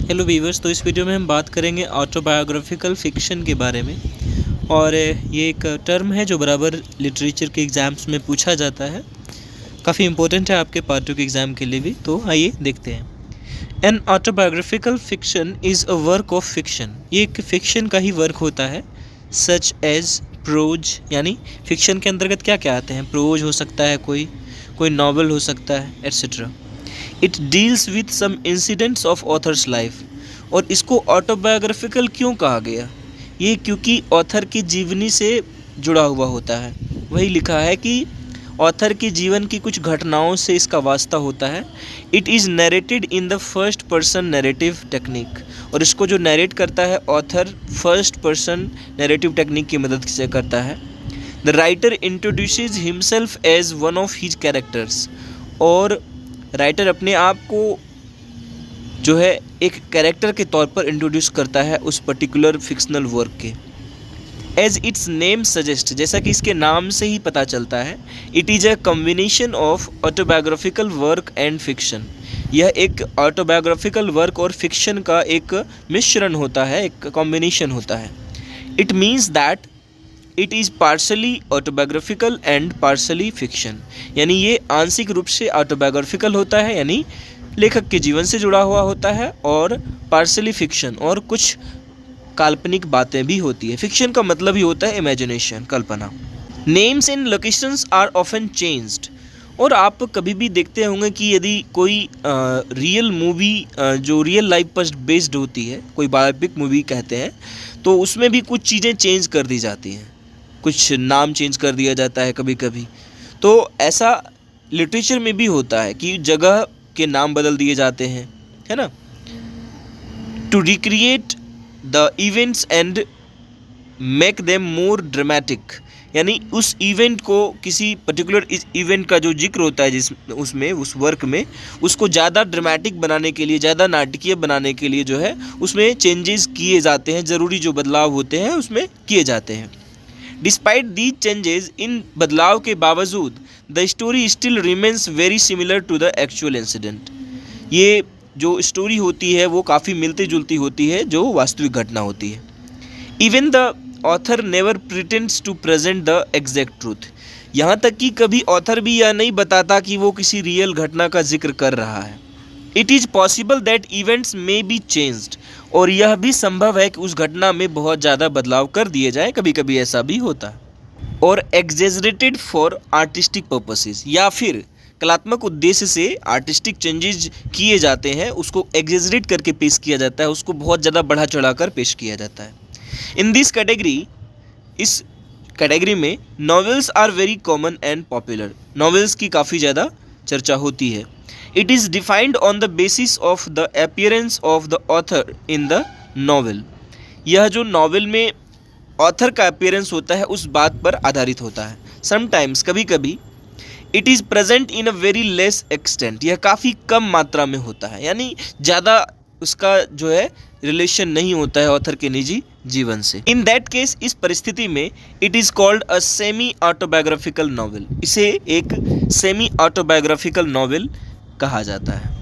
Hello viewers, तो इस video में हम बात करेंगे ऑटोबायोग्राफिकल फ़िक्शन के बारे में। और ये एक टर्म है जो बराबर लिटरेचर के एग्ज़ाम्स में पूछा जाता है। काफ़ी इम्पोर्टेंट है आपके पार्ट 2 के एग्ज़ाम के लिए भी। तो आइए देखते हैं। N autobiographical fiction is a work of fiction. ये एक फ़िक्शन का ही वर्क होता है। सच एज प्रोज, यानी फ़िक्शन के अंतर्गत क्या क्या आते हैं। प्रोज हो सकता है, कोई नॉवल हो सकता है, etcetera. It deals with some incidents of author's life. और इसको ऑटोबायोग्राफिकल क्यों कहा गया? ये क्योंकि ऑथर की जीवनी से जुड़ा हुआ होता है। वही लिखा है कि ऑथर की जीवन की कुछ घटनाओं से इसका वास्ता होता है। It is narrated in the first person narrative technique. और इसको जो नरेट करता है author first person narrative technique की मदद से करता है। The writer introduces himself as one of his characters. और राइटर अपने आप को जो है एक कैरेक्टर के तौर पर इंट्रोड्यूस करता है उस पर्टिकुलर फिक्शनल वर्क के। एज इट्स नेम सजेस्ट, जैसा कि इसके नाम से ही पता चलता है, it is a combination of autobiographical work and fiction. यह एक ऑटोबायोग्राफिकल वर्क और फिक्शन का एक मिश्रण होता है, एक कॉम्बिनेशन होता है। It means that it is partially autobiographical and partially fiction. यानी ये आंशिक रूप से ऑटोबायोग्राफिकल होता है, यानी लेखक के जीवन से जुड़ा हुआ होता है, और पार्शली फिक्शन, और कुछ काल्पनिक बातें भी होती है। फिक्शन का मतलब ही होता है इमेजिनेशन, कल्पना। Names and locations are often changed. और आप कभी भी देखते होंगे कि यदि कोई रियल मूवी जो रियल लाइफ पर बेस्ड होती है, कोई बायोपिक मूवी कहते हैं, तो उसमें भी कुछ चीज़ें चेंज कर दी जाती हैं, कुछ नाम चेंज कर दिया जाता है कभी कभी। तो ऐसा लिटरेचर में भी होता है कि जगह के नाम बदल दिए जाते हैं, है ना, to recreate the events and make them more dramatic. यानी उस इवेंट को, किसी पर्टिकुलर इस इवेंट का जो जिक्र होता है उसमें उस वर्क में, उसको ज़्यादा ड्रामेटिक बनाने के लिए, ज़्यादा नाटकीय बनाने के लिए जो है उसमें चेंजेस किए जाते हैं। ज़रूरी जो बदलाव होते हैं उसमें किए जाते हैं। डिस्पाइट दीज चेंजेस, इन बदलाव के बावजूद, the story still remains very similar to the actual incident. ये जो स्टोरी होती है वो काफ़ी मिलती जुलती होती है जो वास्तविक घटना होती है। Even the author never pretends to present the exact truth. यहाँ तक कि कभी ऑथर भी यह नहीं बताता कि वो किसी रियल घटना का जिक्र कर रहा है। It is possible that events may be changed. और यह भी संभव है कि उस घटना में बहुत ज़्यादा बदलाव कर दिए जाए, कभी कभी ऐसा भी होता है। और एग्जेजरेटेड फॉर आर्टिस्टिक पर्पसेस, या फिर कलात्मक उद्देश्य से आर्टिस्टिक चेंजेस किए जाते हैं, उसको एग्जेजरेट करके पेश किया जाता है, उसको बहुत ज़्यादा बढ़ा चढ़ा कर पेश किया जाता है। इन दिस कैटेगरी, इस कैटेगरी में novels are very common and popular. Novels की काफ़ी ज़्यादा चर्चा होती है। It is defined on the basis of the appearance of the author in the novel. यह जो नॉवेल में ऑथर का अपीयरेंस होता है उस बात पर आधारित होता है। समटाइम्स, कभी कभी, it is present in a very less extent. यह काफ़ी कम मात्रा में होता है, यानी ज़्यादा उसका जो है रिलेशन नहीं होता है ऑथर के निजी जीवन से। इन दैट केस, इस परिस्थिति में, it is called a semi autobiographical novel. इसे एक सेमी ऑटोबायोग्राफिकल नॉवेल कहा जाता है।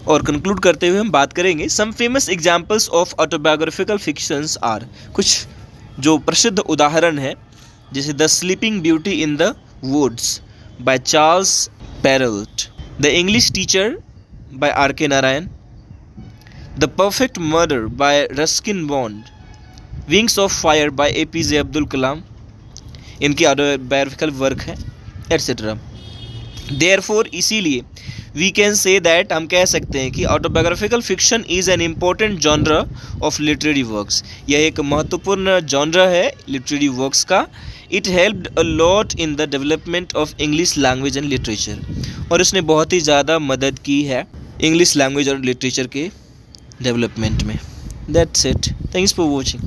और कंक्लूड करते हुए हम बात करेंगे some famous examples of autobiographical fictions are. कुछ जो प्रसिद्ध उदाहरण है, जैसे the sleeping beauty in the woods by Charles Perrault, the English teacher by R K. Narayan, the perfect murder by Ruskin Bond, wings of fire by A P J. Abdul Kalam, इनकी autobiographical work है, etcetera. Therefore, इसीलिए we can say that, हम कह सकते हैं कि autobiographical fiction is an important genre of literary works. यह एक महत्वपूर्ण जॉनरा है लिटरेरी वर्क्स का। It helped a lot in the development of English language and literature. और इसने बहुत ही ज़्यादा मदद की है इंग्लिश लैंग्वेज और लिटरेचर के डेवलपमेंट में। That's it, thanks for watching.